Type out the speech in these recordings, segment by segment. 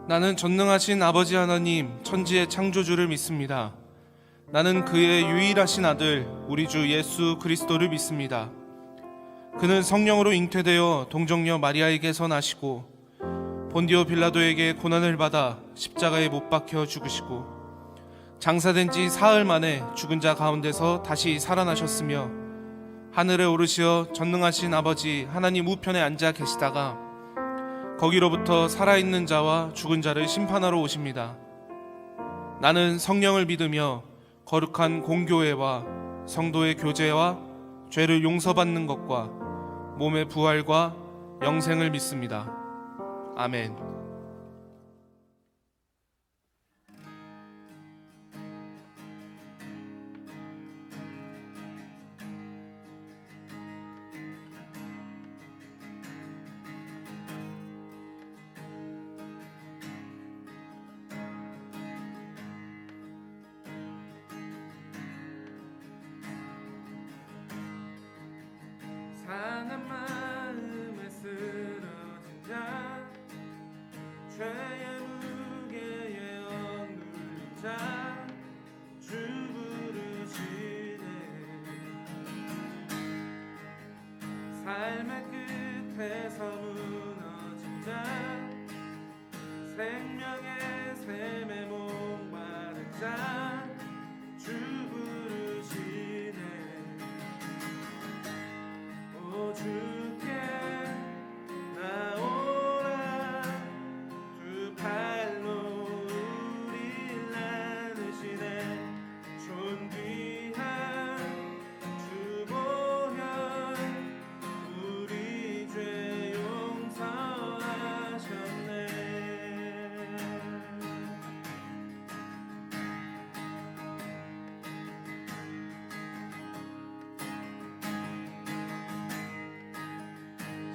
나는 전능하신 아버지 하나님, 천지의 창조주를 믿습니다. 나는 그의 유일하신 아들, 우리 주 예수 그리스도를 믿습니다. 그는 성령으로 잉태되어 동정녀 마리아에게서 나시고 본디오 빌라도에게 고난을 받아 십자가에 못 박혀 죽으시고 장사된 지 사흘 만에 죽은 자 가운데서 다시 살아나셨으며 하늘에 오르시어 전능하신 아버지 하나님 우편에 앉아 계시다가 거기로부터 살아있는 자와 죽은 자를 심판하러 오십니다. 나는 성령을 믿으며 거룩한 공교회와 성도의 교제와 죄를 용서받는 것과 몸의 부활과 영생을 믿습니다. 아멘. 상한 마음에 쓰러진 자, 죄의 무게에 억눌린 자, 주 부르시네. 삶의 끝에서 무너진 자, 생명의 샘에 목마른 자, 주 부르시네. 오 주께 나오라, 두 팔로 우릴 안으시네. 존귀한 주 보혈 우리 죄 용서하셨네.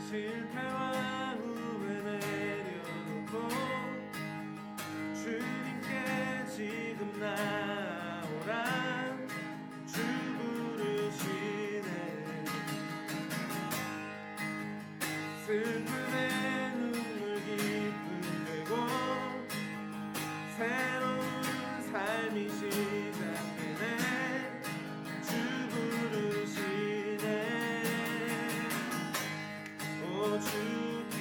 실패와 후회 내려놓고 주님께 지금 나오라, 주 부르시네. 슬픔에 눈물 깊은 되고 새로운 삶이 시작되네. 주 부르시네. 오 주께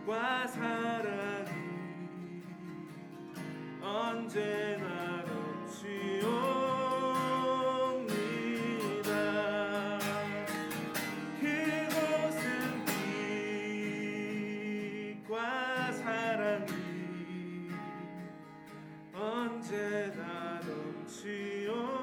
사랑이 언제나 넘치옵니다. 그곳은 빛과 사랑이 언제나 넘치옵니다.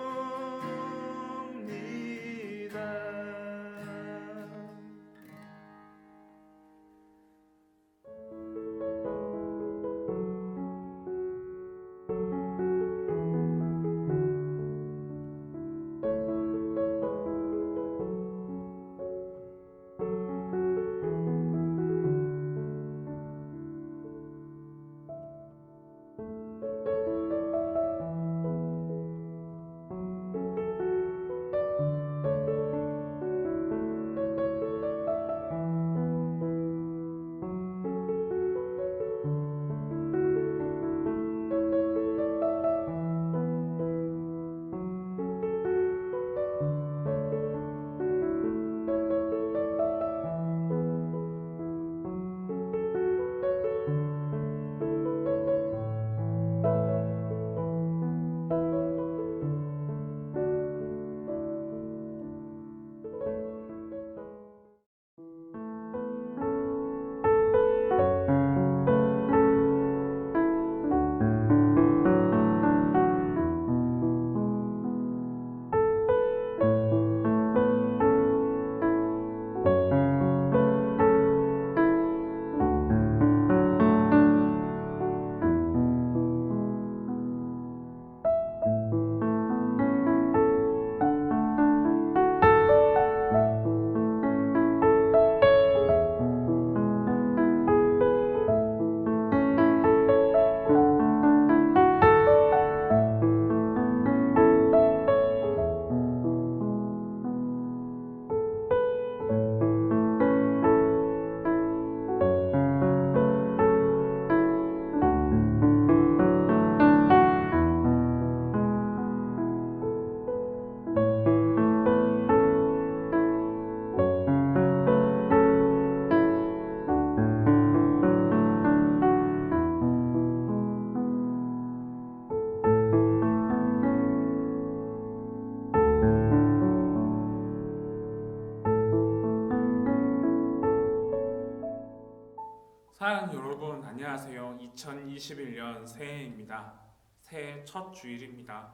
사랑하는 여러분, 안녕하세요. 2021년 새해입니다. 새해 첫 주일입니다.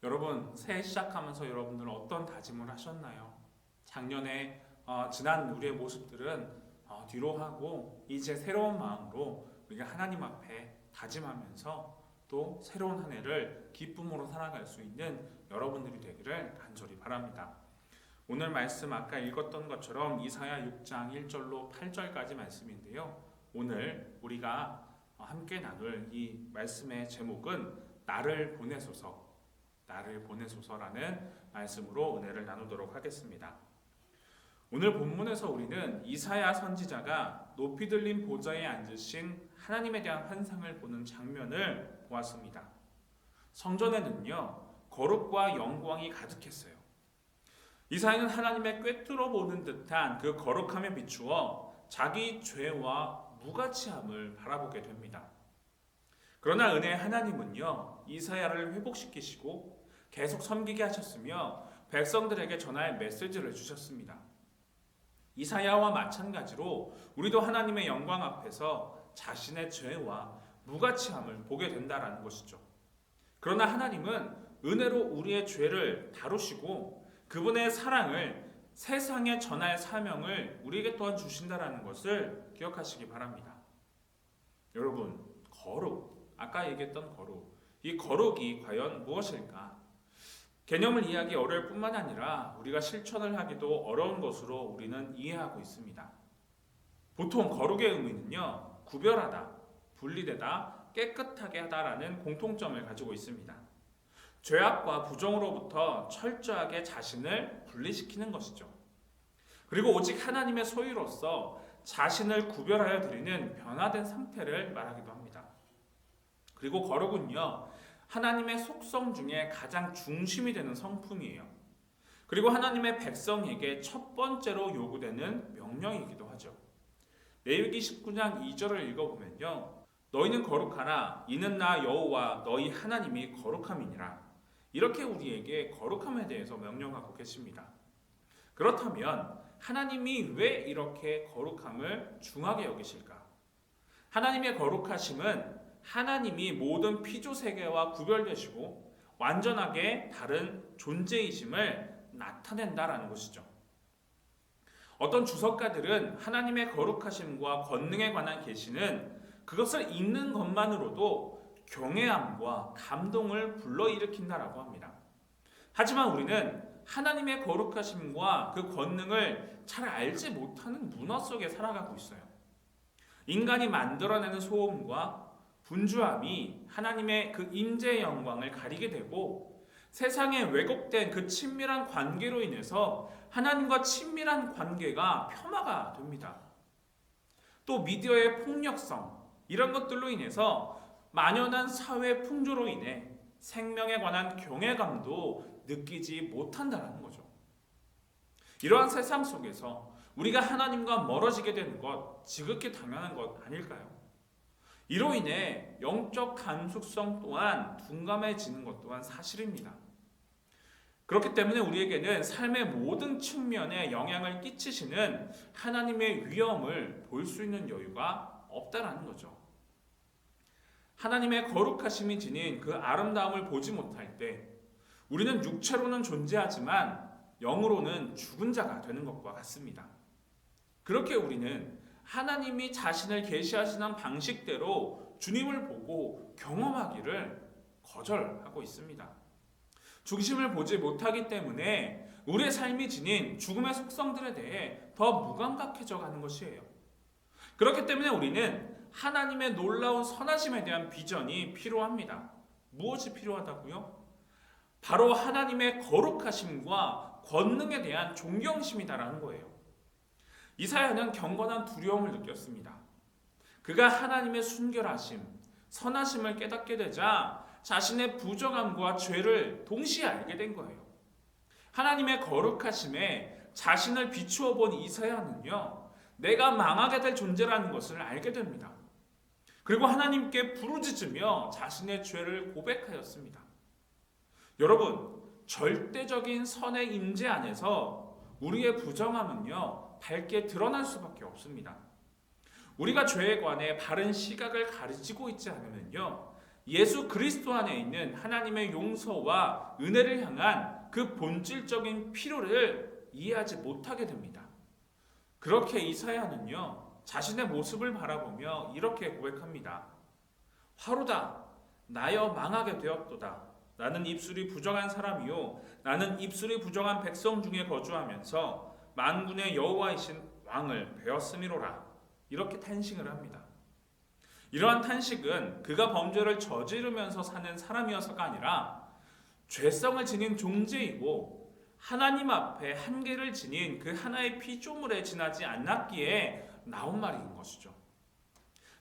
여러분, 새해 시작하면서 여러분들은 어떤 다짐을 하셨나요? 작년에 지난 우리의 모습들은 뒤로 하고 이제 새로운 마음으로 우리가 하나님 앞에 다짐하면서 또 새로운 한 해를 기쁨으로 살아갈 수 있는 여러분들이 되기를 간절히 바랍니다. 오늘 말씀 아까 읽었던 것처럼 이사야 6장 1절로 8절까지 말씀인데요. 오늘 우리가 함께 나눌 이 말씀의 제목은 나를 보내소서라는 말씀으로 은혜를 나누도록 하겠습니다. 오늘 본문에서 우리는 이사야 선지자가 높이 들린 보좌에 앉으신 하나님에 대한 환상을 보는 장면을 보았습니다. 성전에는요, 거룩과 영광이 가득했어요. 이사야는 하나님의 꿰뚫어 보는 듯한 그 거룩함에 비추어 자기 죄와 무가치함을 바라보게 됩니다. 그러나 은혜의 하나님은요, 이사야를 회복시키시고 계속 섬기게 하셨으며 백성들에게 전할 메시지를 주셨습니다. 이사야와 마찬가지로 우리도 하나님의 영광 앞에서 자신의 죄와 무가치함을 보게 된다라는 것이죠. 그러나 하나님은 은혜로 우리의 죄를 다루시고 그분의 사랑을 세상에 전할 사명을 우리에게 또한 주신다라는 것을 기억하시기 바랍니다. 여러분, 거룩, 아까 얘기했던 거룩, 이 거룩이 과연 무엇일까? 개념을 이해하기 어려울 뿐만 아니라 우리가 실천을 하기도 어려운 것으로 우리는 이해하고 있습니다. 보통 거룩의 의미는요, 구별하다, 분리되다, 깨끗하게 하다라는 공통점을 가지고 있습니다. 죄악과 부정으로부터 철저하게 자신을 분리시키는 것이죠. 그리고 오직 하나님의 소유로서 자신을 구별하여 드리는 변화된 상태를 말하기도 합니다. 그리고 거룩은요, 하나님의 속성 중에 가장 중심이 되는 성품이에요. 그리고 하나님의 백성에게 첫 번째로 요구되는 명령이기도 하죠. 레위기 19장 2절을 읽어보면요, 너희는 거룩하라. 이는 나 여호와 너희 하나님이 거룩함이니라. 이렇게 우리에게 거룩함에 대해서 명령하고 계십니다. 그렇다면 하나님이 왜 이렇게 거룩함을 중하게 여기실까? 하나님의 거룩하심은 하나님이 모든 피조 세계와 구별되시고 완전하게 다른 존재이심을 나타낸다라는 것이죠. 어떤 주석가들은 하나님의 거룩하심과 권능에 관한 계시는 그것을 읽는 것만으로도 경외함과 감동을 불러일으킨다라고 합니다. 하지만 우리는 하나님의 거룩하심과 그 권능을 잘 알지 못하는 문화 속에 살아가고 있어요. 인간이 만들어내는 소음과 분주함이 하나님의 그 임재의 영광을 가리게 되고 세상에 왜곡된 그 친밀한 관계로 인해서 하나님과 친밀한 관계가 폄하가 됩니다. 또 미디어의 폭력성, 이런 것들로 인해서 만연한 사회 풍조로 인해 생명에 관한 경외감도 느끼지 못한다는 거죠. 이러한 세상 속에서 우리가 하나님과 멀어지게 되는 것 지극히 당연한 것 아닐까요? 이로 인해 영적 감숙성 또한 둔감해지는 것 또한 사실입니다. 그렇기 때문에 우리에게는 삶의 모든 측면에 영향을 끼치시는 하나님의 위엄을 볼 수 있는 여유가 없다라는 거죠. 하나님의 거룩하심이 지닌 그 아름다움을 보지 못할 때 우리는 육체로는 존재하지만 영으로는 죽은 자가 되는 것과 같습니다. 그렇게 우리는 하나님이 자신을 계시하시는 방식대로 주님을 보고 경험하기를 거절하고 있습니다. 중심을 보지 못하기 때문에 우리의 삶이 지닌 죽음의 속성들에 대해 더 무감각해져 가는 것이에요. 그렇기 때문에 우리는 하나님의 놀라운 선하심에 대한 비전이 필요합니다. 무엇이 필요하다고요? 바로 하나님의 거룩하심과 권능에 대한 존경심이다라는 거예요. 이사야는 경건한 두려움을 느꼈습니다. 그가 하나님의 순결하심, 선하심을 깨닫게 되자 자신의 부정함과 죄를 동시에 알게 된 거예요. 하나님의 거룩하심에 자신을 비추어 본 이사야는요, 내가 망하게 될 존재라는 것을 알게 됩니다. 그리고 하나님께 부르짖으며 자신의 죄를 고백하였습니다. 여러분, 절대적인 선의 임재 안에서 우리의 부정함은요, 밝게 드러날 수밖에 없습니다. 우리가 죄에 관해 바른 시각을 가지고 있지 않으면요, 예수 그리스도 안에 있는 하나님의 용서와 은혜를 향한 그 본질적인 필요를 이해하지 못하게 됩니다. 그렇게 이사야는요, 자신의 모습을 바라보며 이렇게 고백합니다. 화로다, 나여 망하게 되었도다. 나는 입술이 부정한 사람이요, 나는 입술이 부정한 백성 중에 거주하면서 만군의 여호와이신 왕을 배웠음이로라. 이렇게 탄식을 합니다. 이러한 탄식은 그가 범죄를 저지르면서 사는 사람이어서가 아니라 죄성을 지닌 존재이고 하나님 앞에 한계를 지닌 그 하나의 피조물에 지나지 않았기에 나온 말인 것이죠.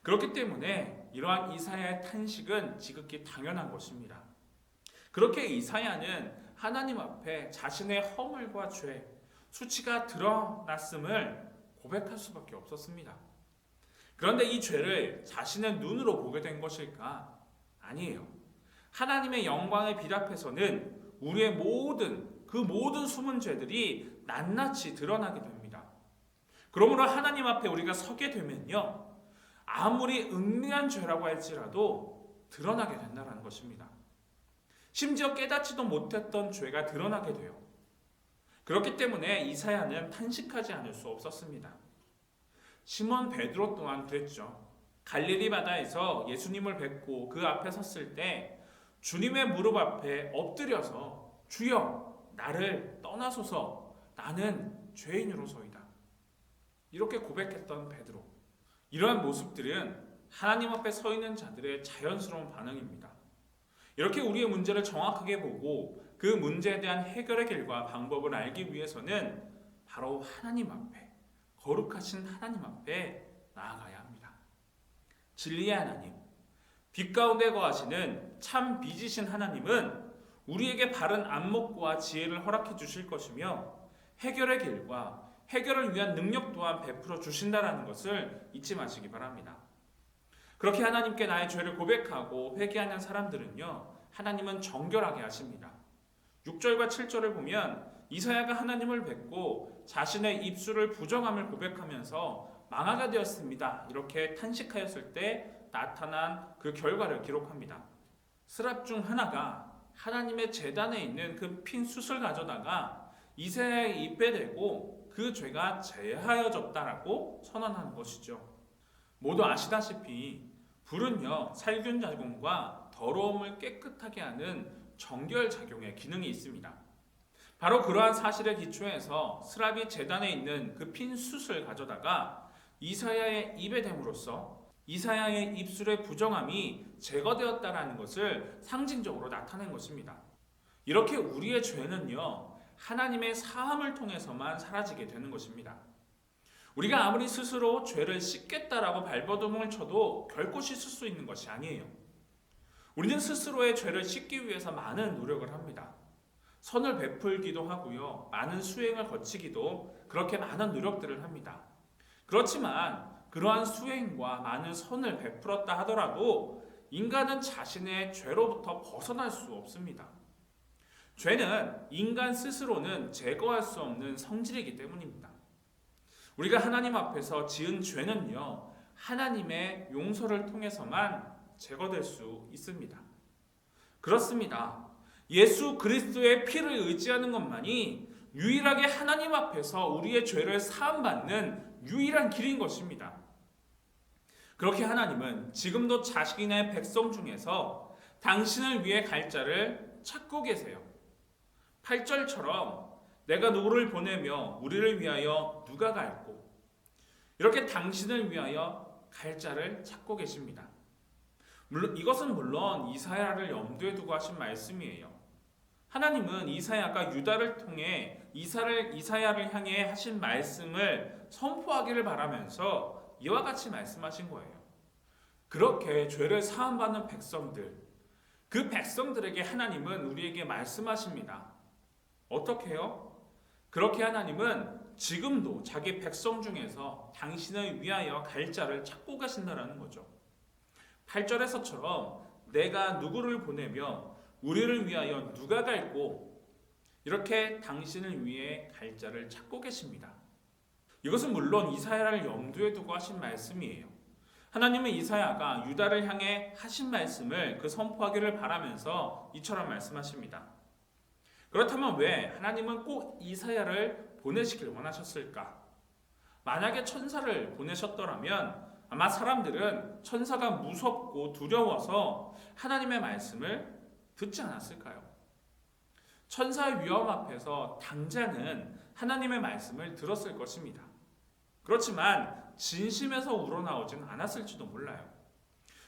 그렇기 때문에 이러한 이사야의 탄식은 지극히 당연한 것입니다. 그렇게 이사야는 하나님 앞에 자신의 허물과 죄, 수치가 드러났음을 고백할 수밖에 없었습니다. 그런데 이 죄를 자신의 눈으로 보게 된 것일까? 아니에요. 하나님의 영광의 빛 앞에서는 우리의 모든 숨은 죄들이 낱낱이 드러나게 됩니다. 그러므로 하나님 앞에 우리가 서게 되면요, 아무리 은밀한 죄라고 할지라도 드러나게 된다는 것입니다. 심지어 깨닫지도 못했던 죄가 드러나게 돼요. 그렇기 때문에 이사야는 탄식하지 않을 수 없었습니다. 시몬 베드로 또한 그랬죠. 갈릴리 바다에서 예수님을 뵙고 그 앞에 섰을 때 주님의 무릎 앞에 엎드려서 주여 나를 떠나소서, 나는 죄인으로소이다. 이렇게 고백했던 베드로. 이러한 모습들은 하나님 앞에 서 있는 자들의 자연스러운 반응입니다. 이렇게 우리의 문제를 정확하게 보고 그 문제에 대한 해결의 길과 방법을 알기 위해서는 바로 하나님 앞에, 거룩하신 하나님 앞에 나아가야 합니다. 진리의 하나님, 빛 가운데 거하시는 참 빛이신 하나님은 우리에게 바른 안목과 지혜를 허락해 주실 것이며 해결의 길과 해결을 위한 능력 또한 베풀어 주신다라는 것을 잊지 마시기 바랍니다. 그렇게 하나님께 나의 죄를 고백하고 회개하는 사람들은요, 하나님은 정결하게 하십니다. 6절과 7절을 보면 이사야가 하나님을 뵙고 자신의 입술을 부정함을 고백하면서 망하게 되었습니다, 이렇게 탄식하였을 때 나타난 그 결과를 기록합니다. 스랍 중 하나가 하나님의 제단에 있는 그 핀 숯을 가져다가 이사야의 입에 대고 그 죄가 제하여졌다라고 선언하는 것이죠. 모두 아시다시피 불은요, 살균 작용과 더러움을 깨끗하게 하는 정결 작용의 기능이 있습니다. 바로 그러한 사실에 기초해서 스랍이 제단에 있는 그 핀 숯을 가져다가 이사야의 입에 댐으로써 이사야의 입술의 부정함이 제거되었다라는 것을 상징적으로 나타낸 것입니다. 이렇게 우리의 죄는요, 하나님의 사함을 통해서만 사라지게 되는 것입니다. 우리가 아무리 스스로 죄를 씻겠다라고 발버둥을 쳐도 결코 씻을 수 있는 것이 아니에요. 우리는 스스로의 죄를 씻기 위해서 많은 노력을 합니다. 선을 베풀기도 하고요, 많은 수행을 거치기도, 그렇게 많은 노력들을 합니다. 그렇지만 그러한 수행과 많은 선을 베풀었다 하더라도 인간은 자신의 죄로부터 벗어날 수 없습니다. 죄는 인간 스스로는 제거할 수 없는 성질이기 때문입니다. 우리가 하나님 앞에서 지은 죄는요, 하나님의 용서를 통해서만 제거될 수 있습니다. 그렇습니다. 예수 그리스도의 피를 의지하는 것만이 유일하게 하나님 앞에서 우리의 죄를 사함받는 유일한 길인 것입니다. 그렇게 하나님은 지금도 자신의 백성 중에서 당신을 위해 갈 자를 찾고 계세요. 8절처럼 내가 누구를 보내며 우리를 위하여 누가 갈고, 이렇게 당신을 위하여 갈 자를 찾고 계십니다. 이것은 물론 이사야를 염두에 두고 하신 말씀이에요. 하나님은 이사야가 유다를 통해 이사야를 향해 하신 말씀을 선포하기를 바라면서 이와 같이 말씀하신 거예요. 그렇게 죄를 사함받는 백성들, 그 백성들에게 하나님은 우리에게 말씀하십니다. 어떻게 해요? 그렇게 하나님은 지금도 자기 백성 중에서 당신을 위하여 갈 자를 찾고 가신다는 거죠. 8절에서처럼 내가 누구를 보내며 우리를 위하여 누가 갈고, 이렇게 당신을 위해 갈 자를 찾고 계십니다. 이것은 물론 이사야를 염두에 두고 하신 말씀이에요. 하나님은 이사야가 유다를 향해 하신 말씀을 그 선포하기를 바라면서 이처럼 말씀하십니다. 그렇다면 왜 하나님은 꼭 이사야를 보내시길 원하셨을까? 만약에 천사를 보내셨더라면 아마 사람들은 천사가 무섭고 두려워서 하나님의 말씀을 듣지 않았을까요? 천사의 위험 앞에서 당장은 하나님의 말씀을 들었을 것입니다. 그렇지만 진심에서 우러나오진 않았을지도 몰라요.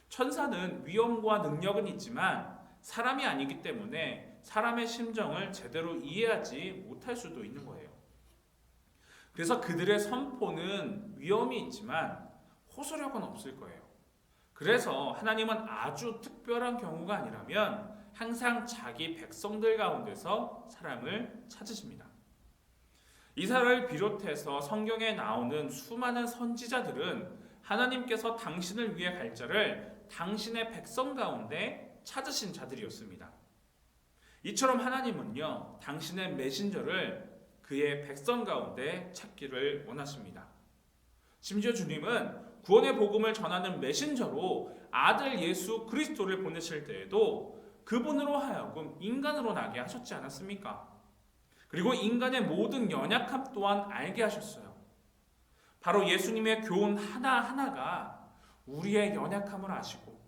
천사는 위엄과 능력은 있지만 사람이 아니기 때문에 사람의 심정을 제대로 이해하지 못할 수도 있는 거예요. 그래서 그들의 선포는 위엄이 있지만 호소력은 없을 거예요. 그래서 하나님은 아주 특별한 경우가 아니라면 항상 자기 백성들 가운데서 사람을 찾으십니다. 이사야를 비롯해서 성경에 나오는 수많은 선지자들은 하나님께서 당신을 위해 갈 자를 당신의 백성 가운데 찾으신 자들이었습니다. 이처럼 하나님은요, 당신의 메신저를 그의 백성 가운데 찾기를 원하십니다. 심지어 주님은 구원의 복음을 전하는 메신저로 아들 예수 그리스도를 보내실 때에도 그분으로 하여금 인간으로 나게 하셨지 않았습니까? 그리고 인간의 모든 연약함 또한 알게 하셨어요. 바로 예수님의 교훈 하나하나가 우리의 연약함을 아시고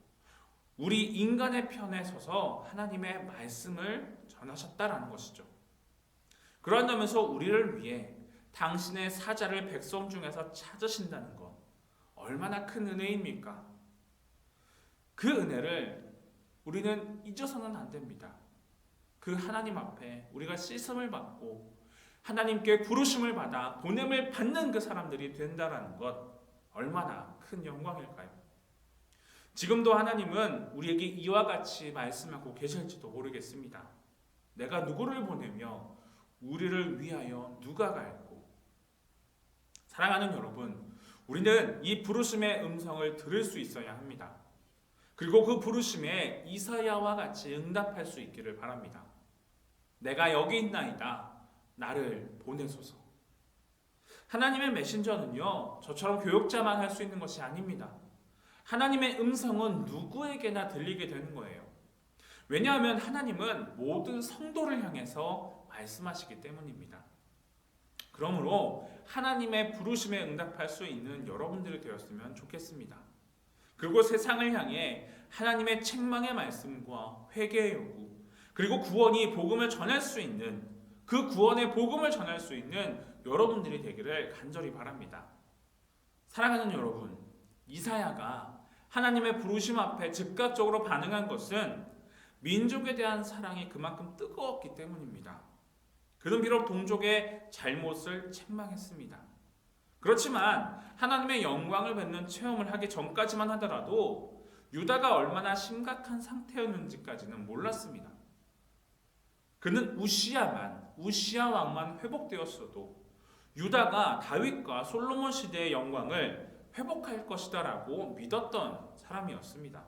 우리 인간의 편에 서서 하나님의 말씀을 전하셨다라는 것이죠. 그러한 점에서 우리를 위해 당신의 사자를 백성 중에서 찾으신다는 것, 얼마나 큰 은혜입니까? 그 은혜를 우리는 잊어서는 안 됩니다. 그 하나님 앞에 우리가 씻음을 받고 하나님께 부르심을 받아 보냄을 받는 그 사람들이 된다라는 것, 얼마나 큰 영광일까요? 지금도 하나님은 우리에게 이와 같이 말씀하고 계실지도 모르겠습니다. 내가 누구를 보내며 우리를 위하여 누가 갈고, 사랑하는 여러분, 우리는 이 부르심의 음성을 들을 수 있어야 합니다. 그리고 그 부르심에 이사야와 같이 응답할 수 있기를 바랍니다. 내가 여기 있나이다. 나를 보내소서. 하나님의 메신저는요, 저처럼 교역자만 할 수 있는 것이 아닙니다. 하나님의 음성은 누구에게나 들리게 되는 거예요. 왜냐하면 하나님은 모든 성도를 향해서 말씀하시기 때문입니다. 그러므로 하나님의 부르심에 응답할 수 있는 여러분들이 되었으면 좋겠습니다. 그리고 세상을 향해 하나님의 책망의 말씀과 회개의 요구, 그리고 구원이 복음을 전할 수 있는, 그 구원의 복음을 전할 수 있는 여러분들이 되기를 간절히 바랍니다. 사랑하는 여러분, 이사야가 하나님의 부르심 앞에 즉각적으로 반응한 것은 민족에 대한 사랑이 그만큼 뜨거웠기 때문입니다. 그는 비록 동족의 잘못을 책망했습니다. 그렇지만 하나님의 영광을 받는 체험을 하기 전까지만 하더라도 유다가 얼마나 심각한 상태였는지까지는 몰랐습니다. 그는 우시아 왕만 회복되었어도 유다가 다윗과 솔로몬 시대의 영광을 회복할 것이다라고 믿었던 사람이었습니다.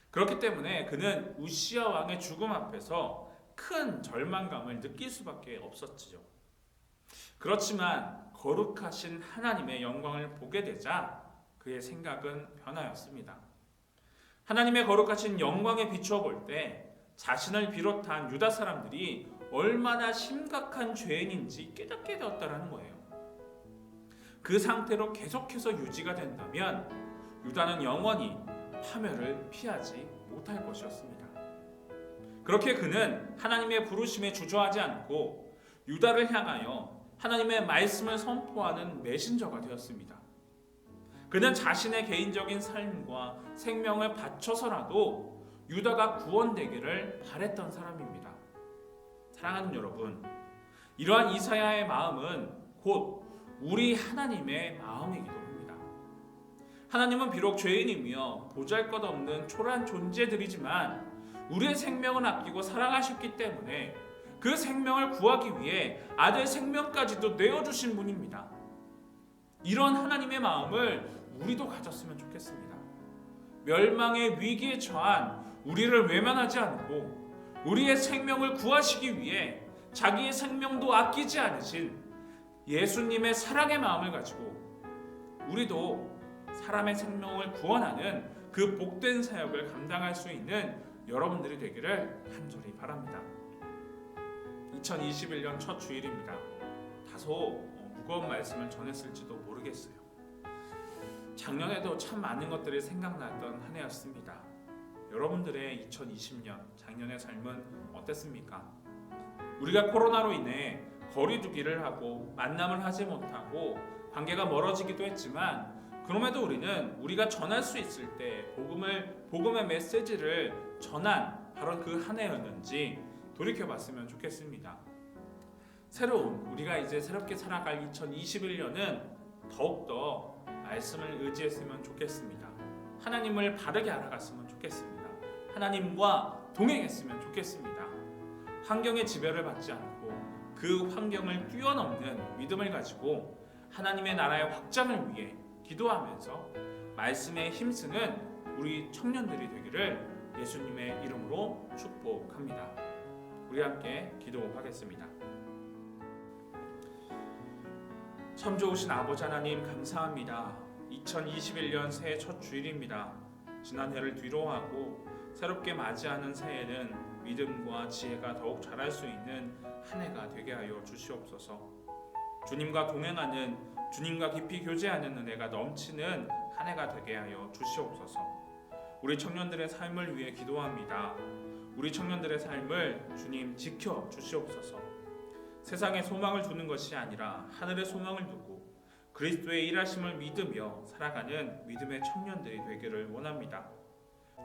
그렇기 때문에 그는 우시아 왕의 죽음 앞에서 큰 절망감을 느낄 수밖에 없었지요. 그렇지만 거룩하신 하나님의 영광을 보게 되자 그의 생각은 변하였습니다. 하나님의 거룩하신 영광에 비추어 볼 때 자신을 비롯한 유다 사람들이 얼마나 심각한 죄인인지 깨닫게 되었다는 거예요. 그 상태로 계속해서 유지가 된다면 유다는 영원히 파멸을 피하지 못할 것이었습니다. 그렇게 그는 하나님의 부르심에 주저하지 않고 유다를 향하여 하나님의 말씀을 선포하는 메신저가 되었습니다. 그는 자신의 개인적인 삶과 생명을 바쳐서라도 유다가 구원되기를 바랬던 사람입니다. 사랑하는 여러분, 이러한 이사야의 마음은 곧 우리 하나님의 마음이기도 합니다. 하나님은 비록 죄인이며 보잘것없는 초라한 존재들이지만 우리의 생명을 아끼고 사랑하셨기 때문에 그 생명을 구하기 위해 아들 생명까지도 내어주신 분입니다. 이런 하나님의 마음을 우리도 가졌으면 좋겠습니다. 멸망의 위기에 처한 우리를 외면하지 않고 우리의 생명을 구하시기 위해 자기의 생명도 아끼지 않으신 예수님의 사랑의 마음을 가지고 우리도 사람의 생명을 구원하는 그 복된 사역을 감당할 수 있는 여러분들이 되기를 간절히 바랍니다. 2021년 첫 주일입니다. 다소 무거운 말씀을 전했을지도 모르겠어요. 작년에도 참 많은 것들이 생각났던 한 해였습니다. 여러분들의 2020년 작년의 삶은 어땠습니까? 우리가 코로나로 인해 거리 두기를 하고 만남을 하지 못하고 관계가 멀어지기도 했지만 그럼에도 우리는 우리가 전할 수 있을 때 복음의 메시지를 전한 바로 그 한 해였는지 돌이켜봤으면 좋겠습니다. 우리가 이제 새롭게 살아갈 2021년은 더욱더 말씀을 의지했으면 좋겠습니다. 하나님을 바르게 알아갔으면 좋겠습니다. 하나님과 동행했으면 좋겠습니다. 환경의 지배를 받지 않고 그 환경을 뛰어넘는 믿음을 가지고 하나님의 나라의 확장을 위해 기도하면서 말씀에 힘쓰는 우리 청년들이 되기를 예수님의 이름으로 축복합니다. 우리 함께 기도하겠습니다. 참 좋으신 아버지 하나님 감사합니다. 2021년 새해 첫 주일입니다. 지난 해를 뒤로하고 새롭게 맞이하는 새해는 믿음과 지혜가 더욱 자랄 수 있는 한 해가 되게 하여 주시옵소서. 주님과 동행하는, 주님과 깊이 교제하는 은혜가 넘치는 한 해가 되게 하여 주시옵소서. 우리 청년들의 삶을 위해 기도합니다. 우리 청년들의 삶을 주님 지켜 주시옵소서. 세상에 소망을 두는 것이 아니라 하늘의 소망을 두고 그리스도의 일하심을 믿으며 살아가는 믿음의 청년들이 되기를 원합니다.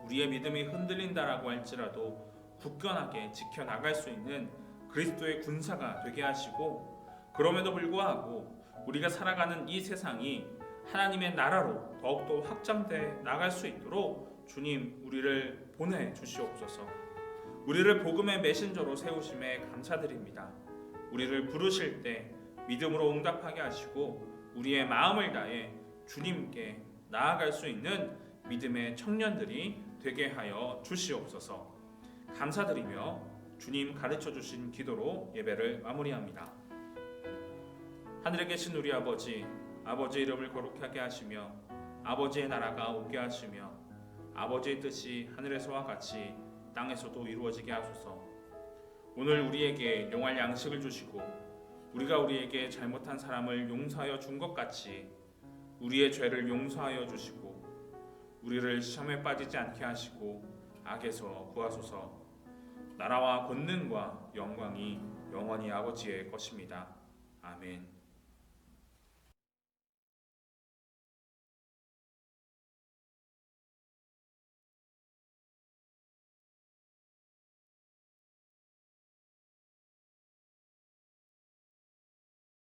우리의 믿음이 흔들린다라고 할지라도 굳건하게 지켜나갈 수 있는 그리스도의 군사가 되게 하시고, 그럼에도 불구하고 우리가 살아가는 이 세상이 하나님의 나라로 더욱더 확장돼 나갈 수 있도록 주님 우리를 보내주시옵소서. 우리를 복음의 메신저로 세우심에 감사드립니다. 우리를 부르실 때 믿음으로 응답하게 하시고 우리의 마음을 다해 주님께 나아갈 수 있는 믿음의 청년들이 되게 하여 주시옵소서. 감사드리며 주님 가르쳐 주신 기도로 예배를 마무리합니다. 하늘에 계신 우리 아버지, 아버지의 이름을 거룩하게 하시며 아버지의 나라가 오게 하시며 아버지의 뜻이 하늘에서와 같이 땅에서도 이루어지게 하소서. 오늘 우리에게 영할 양식을 주시고 우리가 우리에게 잘못한 사람을 용서하여 준 것 같이 우리의 죄를 용서하여 주시고 우리를 시험에 빠지지 않게 하시고 악에서 구하소서. 나라와 권능과 영광이 영원히 아버지의 것입니다. 아멘.